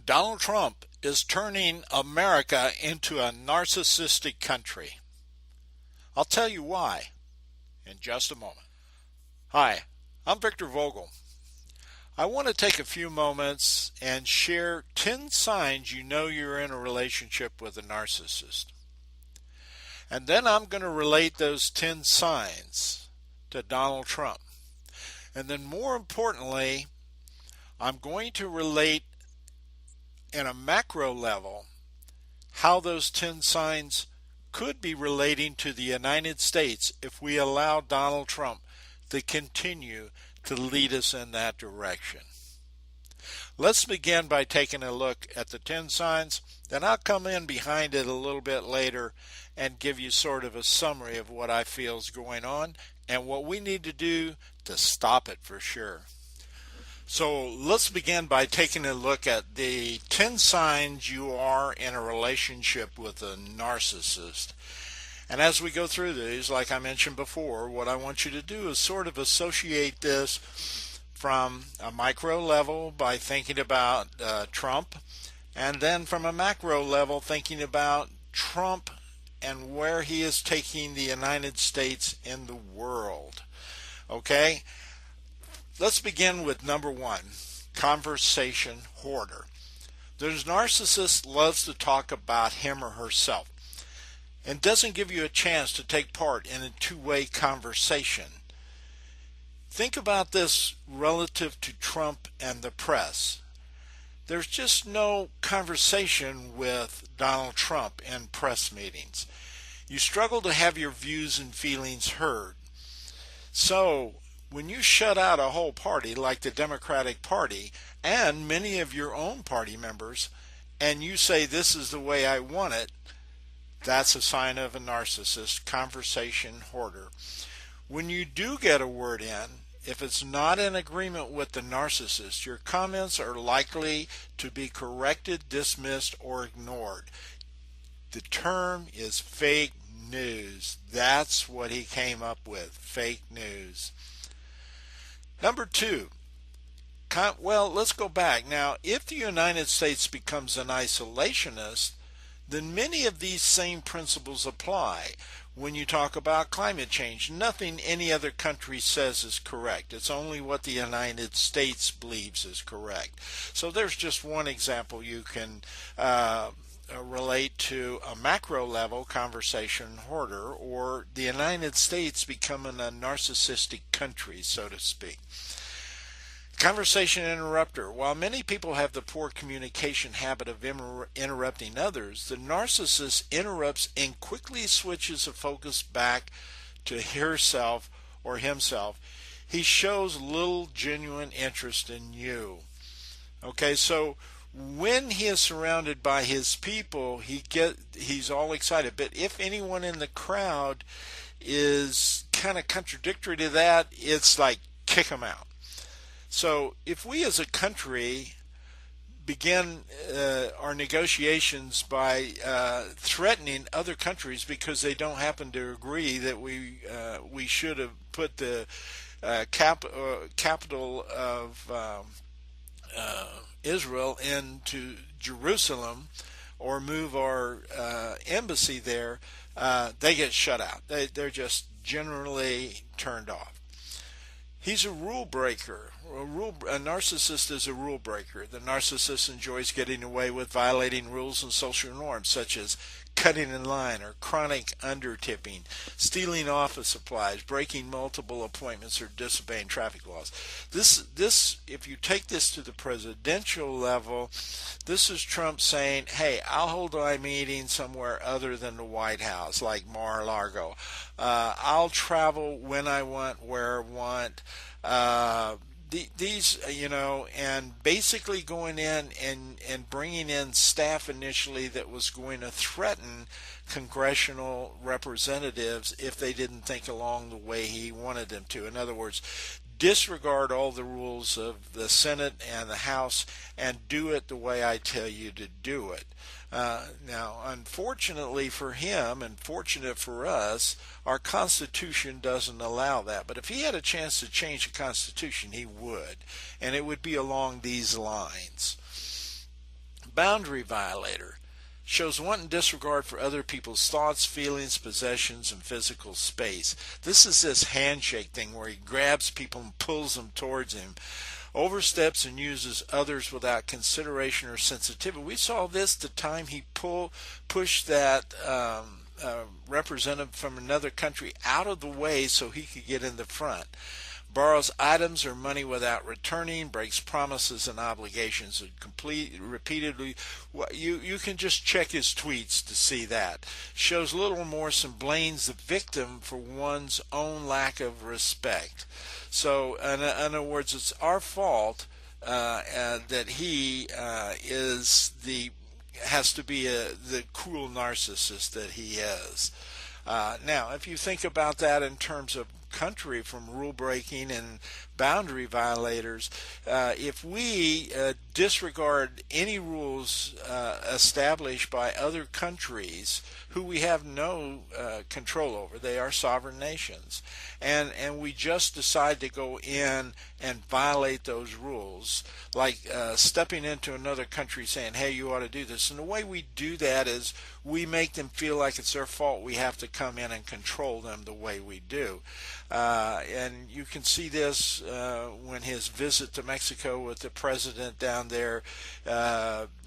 Donald Trump is turning America into a narcissistic country. I'll tell you why in just a moment. Hi, I'm Victor Vogel. I want to take a few moments and share 10 signs you know you're in a relationship with a narcissist. And then I'm going to relate those 10 signs to Donald Trump. And then more importantly, I'm going to relate in a macro level how those 10 signs could be relating to the United States if we allow Donald Trump to continue to lead us in that direction. Let's begin by taking a look at the 10 signs, then I'll come in behind it a little bit later and give you sort of a summary of what I feel is going on and what we need to do to stop it for sure. So let's begin by taking a look at the 10 signs you are in a relationship with a narcissist. And as we go through these, like I mentioned before, what I want you to do is sort of associate this from a micro level by thinking about Trump, and then from a macro level thinking about Trump and where he is taking the United States in the world. Okay? Let's begin with number 1, conversation hoarder. The narcissist loves to talk about him or herself and doesn't give you a chance to take part in a two-way conversation. Think about this relative to Trump and the press. There's just no conversation with Donald Trump in press meetings. You struggle to have your views and feelings heard. So, when you shut out a whole party like the Democratic Party and many of your own party members, and you say this is the way I want it, that's a sign of a narcissist, conversation hoarder. When you do get a word in, if it's not in agreement with the narcissist, your comments are likely to be corrected, dismissed, or ignored. The term is fake news. That's what he came up with, fake news. Number 2, well, let's go back. Now, if the United States becomes an isolationist, then many of these same principles apply. When you talk about climate change, nothing any other country says is correct. It's only what the United States believes is correct. So there's just one example you can relate to a macro level conversation hoarder, or the United States becoming a narcissistic country, so to speak. Conversation interrupter. While many people have the poor communication habit of interrupting others, the narcissist interrupts and quickly switches the focus back to herself or himself. He shows little genuine interest in you. Okay, so when he is surrounded by his people, he's all excited. But if anyone in the crowd is kind of contradictory to that, it's like kick him out. So if we as a country begin our negotiations by threatening other countries because they don't happen to agree that we should have put the capital of Israel into Jerusalem or move our embassy there, they get shut out. They're just generally turned off. He's a rule breaker. A narcissist is a rule breaker. The narcissist enjoys getting away with violating rules and social norms, such as cutting in line or chronic undertipping, stealing office supplies, breaking multiple appointments, or disobeying traffic laws. This, if you take this to the presidential level, this is Trump saying, hey, I'll hold my meeting somewhere other than the White House, like Mar-a-Lago. I'll travel when I want, where I want. These, and basically going in and bringing in staff initially that was going to threaten congressional representatives if they didn't think along the way he wanted them to. In other words, disregard all the rules of the Senate and the House and do it the way I tell you to do it. Now, unfortunately for him and fortunate for us, our Constitution doesn't allow that. But if he had a chance to change the Constitution, he would. And it would be along these lines. boundary violator. Shows wanton disregard for other people's thoughts, feelings, possessions, and physical space. This is this handshake thing where he grabs people and pulls them towards him. Oversteps and uses others without consideration or sensitivity. We saw this the time he pushed that representative from another country out of the way so he could get in the front. Borrows items or money without returning, breaks promises and obligations repeatedly. You can just check his tweets to see that. Shows little remorse and blames the victim for one's own lack of respect. So, in other words, it's our fault that he has to be the cruel narcissist that he is. Now, if you think about that in terms of country from rule breaking and boundary violators, if we disregard any rules established by other countries who we have no control over, they are sovereign nations, and we just decide to go in and violate those rules, like stepping into another country saying, hey, you ought to do this. And the way we do that is we make them feel like it's their fault. We have to come in and control them the way we do. And you can see this when his visit to Mexico with the president down there.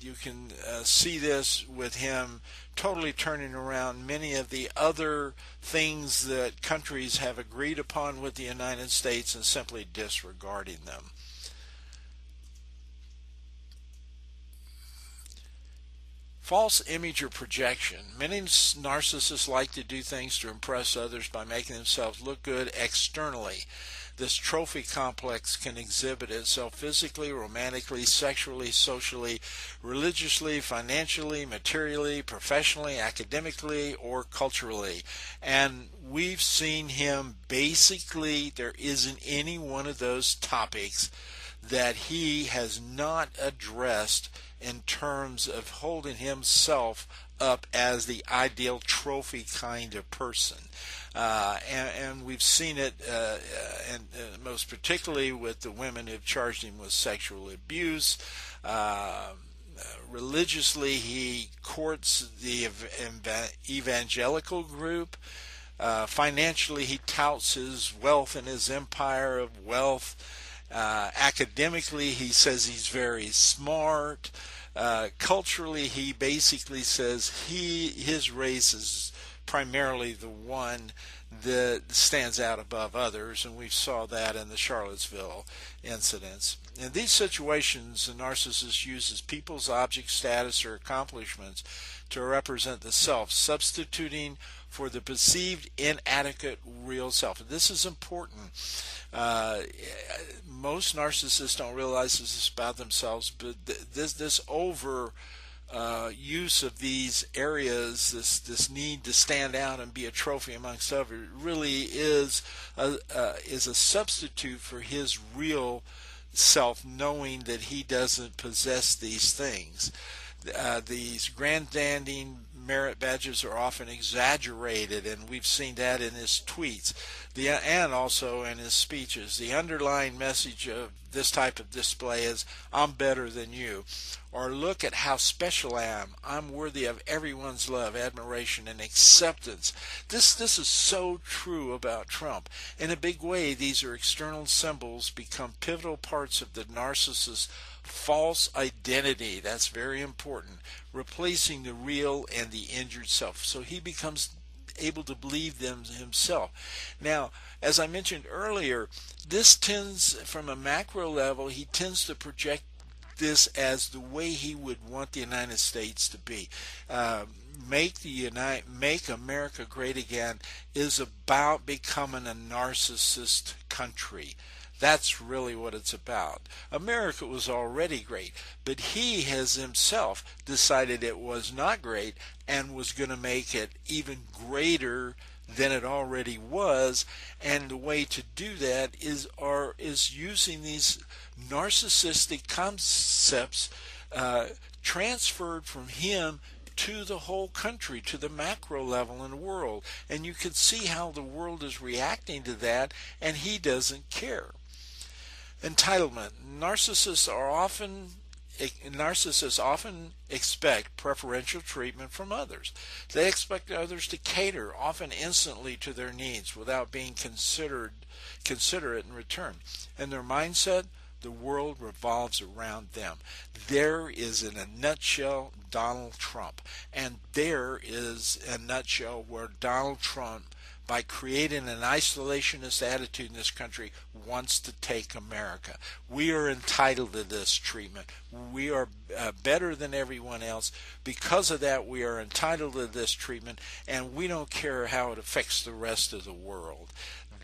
You can see this with him totally turning around many of the other things that countries have agreed upon with the United States and simply disregarding them. False image or projection. Many narcissists like to do things to impress others by making themselves look good externally. This trophy complex can exhibit itself physically, romantically, sexually, socially, religiously, financially, materially, professionally, academically, or culturally. And we've seen him basically, there isn't any one of those topics that he has not addressed in terms of holding himself up as the ideal trophy kind of person. And we've seen it, and most particularly with the women who've charged him with sexual abuse. Religiously, he courts the evangelical group. Financially, he touts his wealth and his empire of wealth. Academically, he says he's very smart. Culturally, he basically says his race is primarily the one that stands out above others, and we saw that in the Charlottesville incidents. In these situations, the narcissist uses people's object, status, or accomplishments to represent the self, substituting for the perceived inadequate real self. And this is important. Most narcissists don't realize this is about themselves, but this over use of these areas, this need to stand out and be a trophy amongst others, really is a substitute for his real self, knowing that he doesn't possess these things. These grandstanding merit badges are often exaggerated, and we've seen that in his tweets and also in his speeches. The underlying message of this type of display is, I'm better than you, or look at how special I am. I'm worthy of everyone's love, admiration, and acceptance. This is so true about Trump. In a big way, these are external symbols become pivotal parts of the narcissist's false identity. That's very important, replacing the real and the injured self. So he becomes able to believe them himself. Now, as I mentioned earlier, this tends, from a macro level, he tends to project this as the way he would want the United States to be. Make America Great Again is about becoming a narcissist country. That's really what it's about. America was already great, but he has himself decided it was not great and was going to make it even greater than it already was. And the way to do that is using these narcissistic concepts transferred from him to the whole country, to the macro level in the world. And you can see how the world is reacting to that, and he doesn't care. Entitlement. Narcissists are often Narcissists often expect preferential treatment from others. They expect others to cater, often instantly, to their needs without being considerate in return. In their mindset, the world revolves around them. There is, in a nutshell, Donald Trump. And there is a nutshell where Donald Trump, by creating an isolationist attitude in this country, wants to take America. We are entitled to this treatment. We are better than everyone else. Because of that, we are entitled to this treatment, and we don't care how it affects the rest of the world.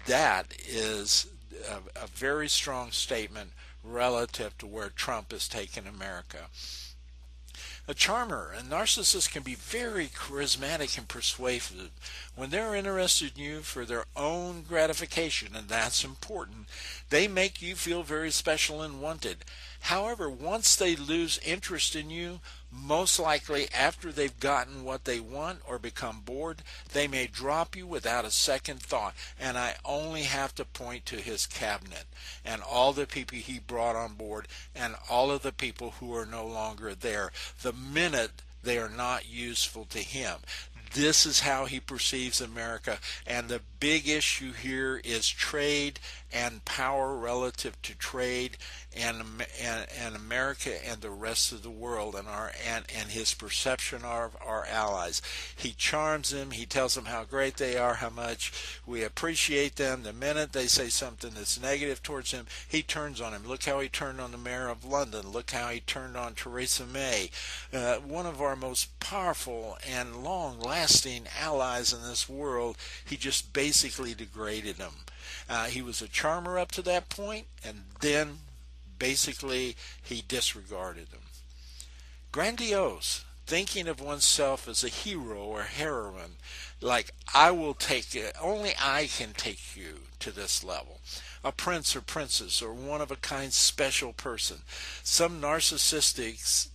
That is a very strong statement relative to where Trump has taken America. A charmer, a narcissist, can be very charismatic and persuasive. When they're interested in you for their own gratification, and that's important, they make you feel very special and wanted. However, once they lose interest in you, most likely after they've gotten what they want or become bored, they may drop you without a second thought. And I only have to point to his cabinet and all the people he brought on board and all of the people who are no longer there the minute they are not useful to him. This is how he perceives America, and the big issue here is trade and power relative to trade and America and the rest of the world, and his perception of our allies. He charms them. He tells them how great they are, how much we appreciate them. The minute they say something that's negative towards him, he turns on him. Look how he turned on the mayor of London. Look how he turned on Theresa May, one of our most powerful and long-lasting allies in this world. He just basically degraded him. He was a charmer up to that point, and then basically he disregarded them. Grandiose, thinking of oneself as a hero or heroine, like I will take it, only I can take you to this level. A prince or princess or one-of-a-kind special person. Some narcissists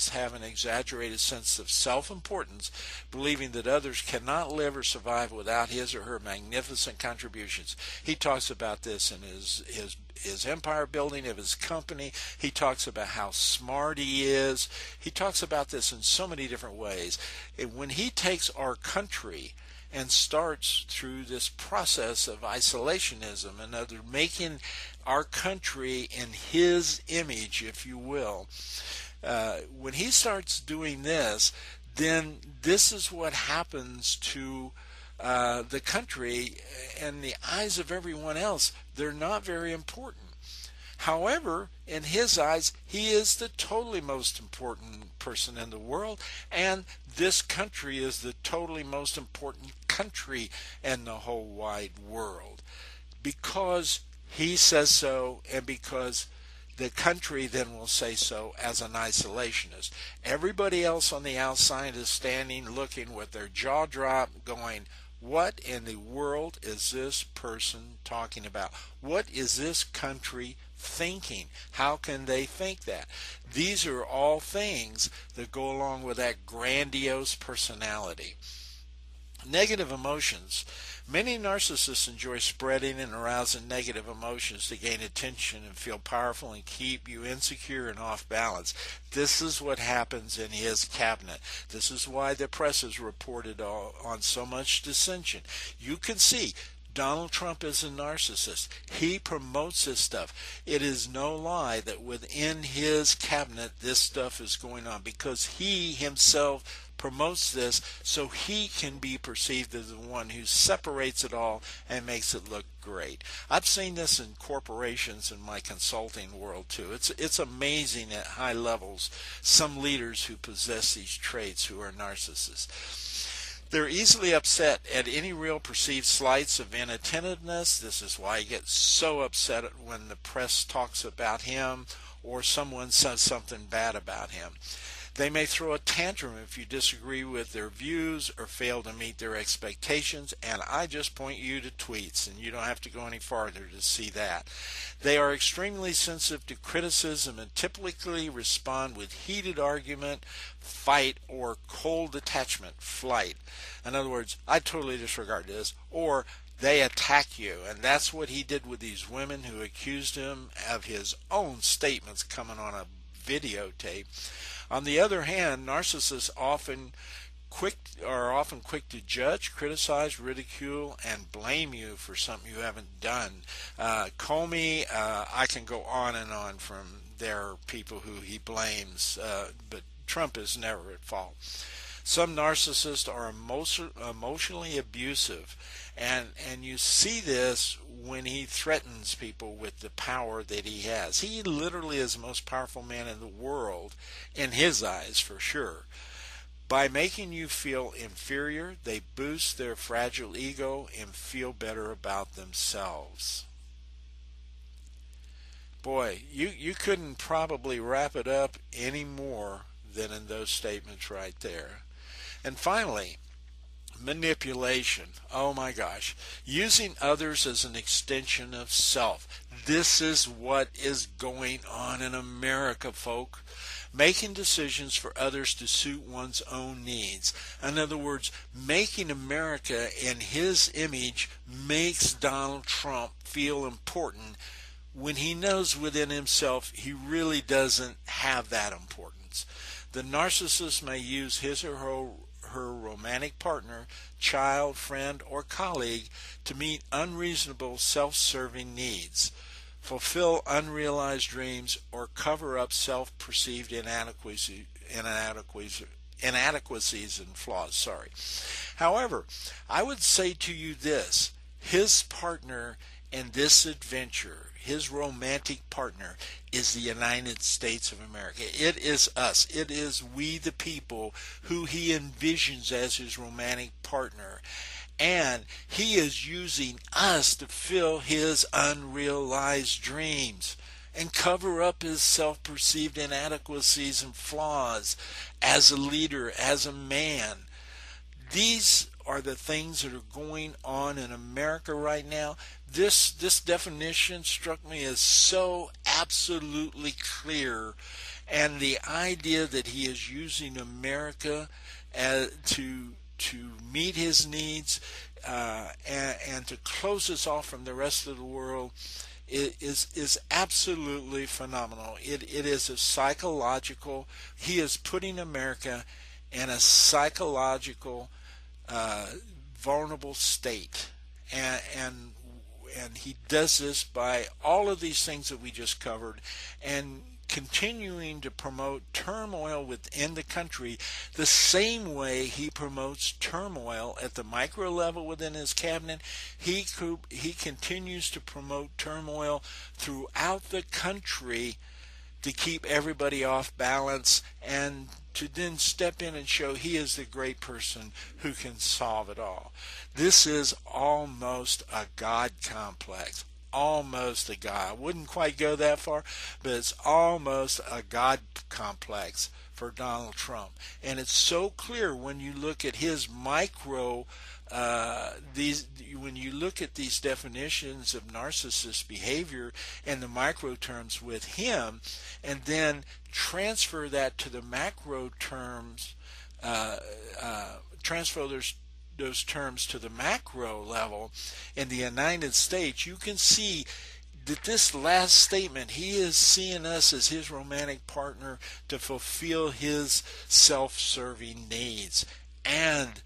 have an exaggerated sense of self-importance, believing that others cannot live or survive without his or her magnificent contributions. He talks about this in his empire building of his company. He talks about how smart he is. He talks about this in so many different ways. And when he takes our country and starts through this process of isolationism and other making our country in his image, if you will, when he starts doing this, then this is what happens to the country and the eyes of everyone else. They're not very important. However, in his eyes, he is the totally most important person in the world, and this country is the totally most important country in the whole wide world. Because he says so, and because the country then will say so as an isolationist. Everybody else on the outside is standing, looking with their jaw dropped, going, what in the world is this person talking about? What is this country thinking? How can they think that? These are all things that go along with that grandiose personality. Negative emotions. Many narcissists enjoy spreading and arousing negative emotions to gain attention and feel powerful and keep you insecure and off balance. This is what happens in his cabinet. This is why the press has reported on so much dissension. You can see Donald Trump is a narcissist. He promotes this stuff. It is no lie that within his cabinet this stuff is going on because he himself promotes this so he can be perceived as the one who separates it all and makes it look great. I've seen this in corporations in my consulting world too. It's amazing at high levels some leaders who possess these traits who are narcissists. They're easily upset at any real perceived slights of inattentiveness. This is why he gets so upset when the press talks about him or someone says something bad about him. They may throw a tantrum if you disagree with their views or fail to meet their expectations, and I just point you to tweets, and you don't have to go any farther to see that. They are extremely sensitive to criticism and typically respond with heated argument, fight, or cold detachment, flight. In other words, I totally disregard this, or they attack you, and that's what he did with these women who accused him of his own statements coming on a videotape. On the other hand, narcissists often quick to judge, criticize, ridicule, and blame you for something you haven't done. Comey, I can go on and on from there, people who he blames, but Trump is never at fault. Some narcissists are emotionally abusive, and you see this when he threatens people with the power that he has. He literally is the most powerful man in the world, in his eyes for sure. By making you feel inferior, they boost their fragile ego and feel better about themselves. Boy, you couldn't probably wrap it up any more than in those statements right there. And finally, manipulation. Oh my gosh. Using others as an extension of self. This is what is going on in America, folk. Making decisions for others to suit one's own needs. In other words, making America in his image makes Donald Trump feel important when he knows within himself he really doesn't have that importance. The narcissist may use his or her romantic partner, child, friend, or colleague to meet unreasonable self-serving needs, fulfill unrealized dreams, or cover up self-perceived inadequacies and flaws. However, I would say to you this: his partner in this adventure, his romantic partner, is the United States of America. It is us. It is we the people who he envisions as his romantic partner. And he is using us to fill his unrealized dreams and cover up his self-perceived inadequacies and flaws as a leader, as a man. These are the things that are going on in America right now. This definition struck me as so absolutely clear, and the idea that he is using America to meet his needs and to close us off from the rest of the world is absolutely phenomenal. It is a psychological. He is putting America in a psychological vulnerable state, and he does this by all of these things that we just covered, and continuing to promote turmoil within the country the same way he promotes turmoil at the micro level within his cabinet. He continues to promote turmoil throughout the country to keep everybody off balance, and to then step in and show he is the great person who can solve it all. This is almost a God complex. Almost a God. I wouldn't quite go that far, but it's almost a God complex for Donald Trump. And it's so clear when you look at his micro when you look at these definitions of narcissist behavior and the micro terms with him, and then transfer that to the macro terms, transfer those terms to the macro level in the United States, you can see that this last statement, he is seeing us as his romantic partner to fulfill his self-serving needs. And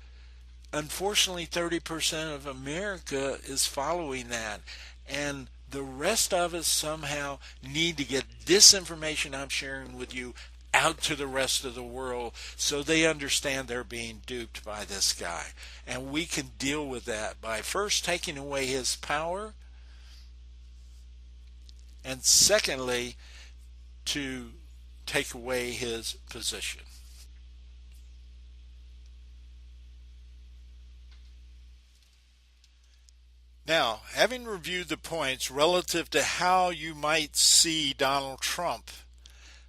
unfortunately, 30% of America is following that. And the rest of us somehow need to get this information I'm sharing with you out to the rest of the world so they understand they're being duped by this guy. And we can deal with that by first taking away his power, and secondly, to take away his position. Now, having reviewed the points relative to how you might see Donald Trump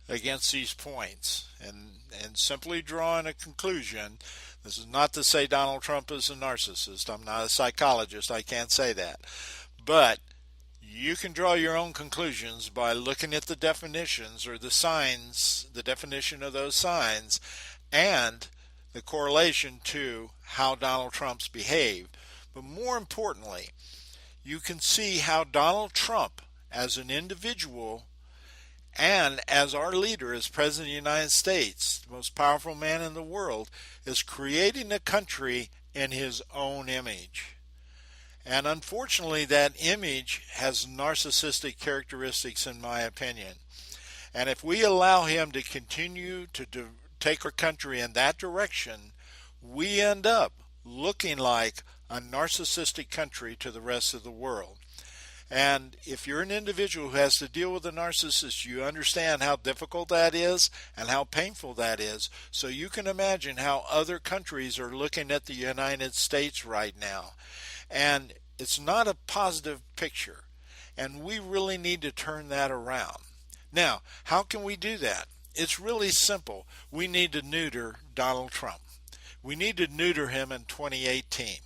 against these points, and simply drawing a conclusion, this is not to say Donald Trump is a narcissist. I'm not a psychologist. I can't say that. But you can draw your own conclusions by looking at the definitions or the signs, the definition of those signs, and the correlation to how Donald Trump's behaved. But more importantly, you can see how Donald Trump, as an individual, and as our leader, as President of the United States, the most powerful man in the world, is creating a country in his own image. And unfortunately, that image has narcissistic characteristics, in my opinion. And if we allow him to continue to take our country in that direction, we end up looking like a narcissistic country to the rest of the world. And if you're an individual who has to deal with a narcissist, you understand how difficult that is and how painful that is. So you can imagine how other countries are looking at the United States right now. And it's not a positive picture. And we really need to turn that around. Now, how can we do that? It's really simple. We need to neuter Donald Trump. We need to neuter him in 2018.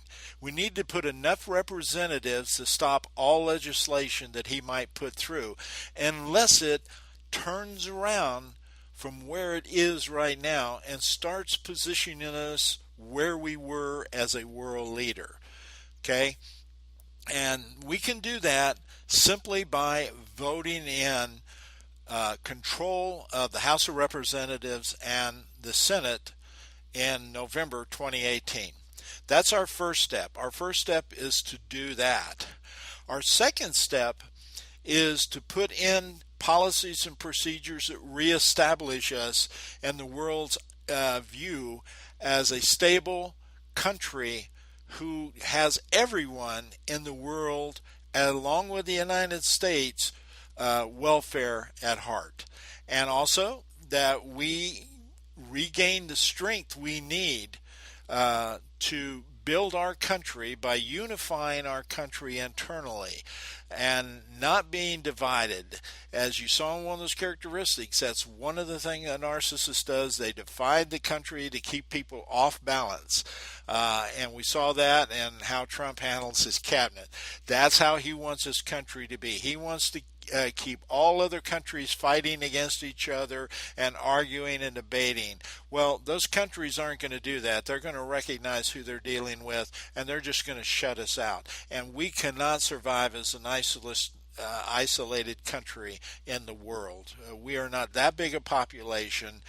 We need to put enough representatives to stop all legislation that he might put through, unless it turns around from where it is right now and starts positioning us where we were as a world leader. Okay? And we can do that simply by voting in control of the House of Representatives and the Senate in November 2018. That's our first step. Our first step is to do that. Our second step is to put in policies and procedures that reestablish us in the world's view as a stable country who has everyone in the world, along with the United States, welfare at heart. And also that we regain the strength we need to build our country by unifying our country internally and not being divided. As you saw in one of those characteristics, that's one of the things a narcissist does. They divide the country to keep people off balance. And we saw that in how Trump handles his cabinet. That's how he wants his country to be. He wants to keep all other countries fighting against each other and arguing and debating. Well, those countries aren't going to do that. They're going to recognize who they're dealing with, and they're just going to shut us out. And we cannot survive as an isolated country in the world. We are not that big a population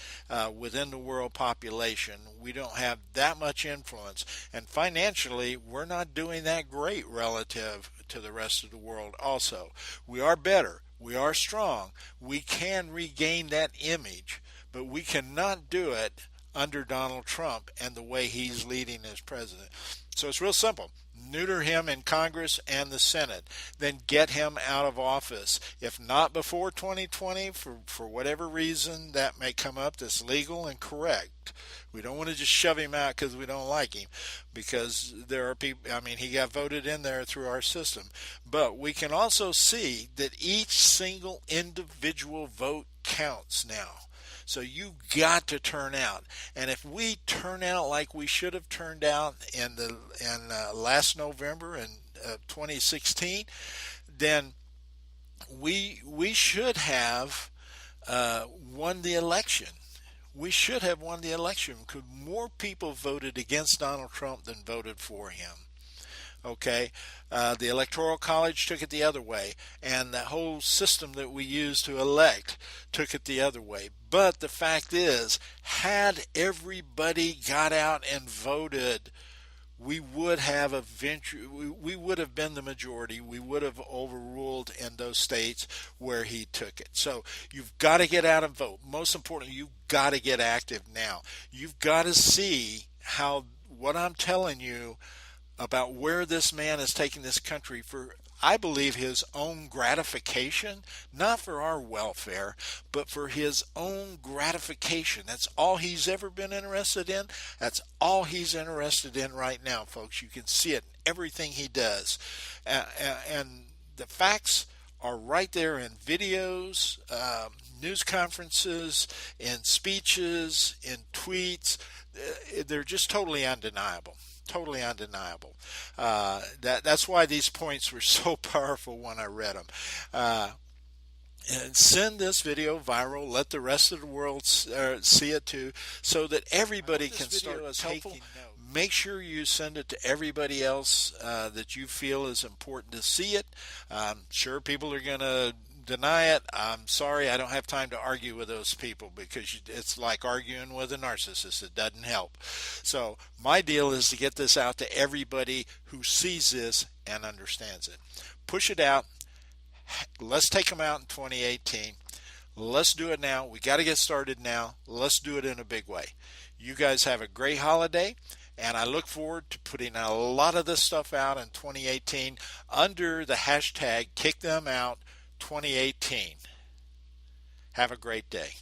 within the world population. We don't have that much influence. And financially, we're not doing that great relative to the rest of the world also. We are better. We are strong. We can regain that image, but we cannot do it under Donald Trump and the way he's leading as president. So it's real simple. Neuter him in Congress and the Senate. Then get him out of office. If not before 2020, for whatever reason that may come up that's legal and correct. We don't want to just shove him out because we don't like him, because there are people, I mean, he got voted in there through our system. But we can also see that each single individual vote counts now. So you got to turn out, and if we turn out like we should have turned out in last November in 2016, then we should have won the election. We should have won the election because more people voted against Donald Trump than voted for him. Okay, the Electoral College took it the other way, and the whole system that we use to elect took it the other way. But the fact is, had everybody got out and voted, we would have we would have been the majority. We would have overruled in those states where he took it. So you've got to get out and vote. Most importantly, you've got to get active now. You've got to see how what I'm telling you about where this man is taking this country for, I believe, his own gratification, not for our welfare, but for his own gratification. That's all he's ever been interested in. That's all he's interested in right now, folks. You can see it in everything he does. And the facts are right there in videos, news conferences, in speeches, in tweets. They're just totally undeniable. Totally undeniable. That's why these points were so powerful when I read them. And send this video viral. Let the rest of the world see it too, so that everybody can start taking note. Make sure you send it to everybody else that you feel is important to see it. I'm sure people are going to deny it, I'm sorry, I don't have time to argue with those people because it's like arguing with a narcissist. It doesn't help. So my deal is to get this out to everybody who sees this and understands it. Push it out. Let's take them out in 2018. Let's do it now. We got to get started now. Let's do it in a big way. You guys have a great holiday, and I look forward to putting a lot of this stuff out in 2018 under the hashtag KickThemOut2018. Have a great day.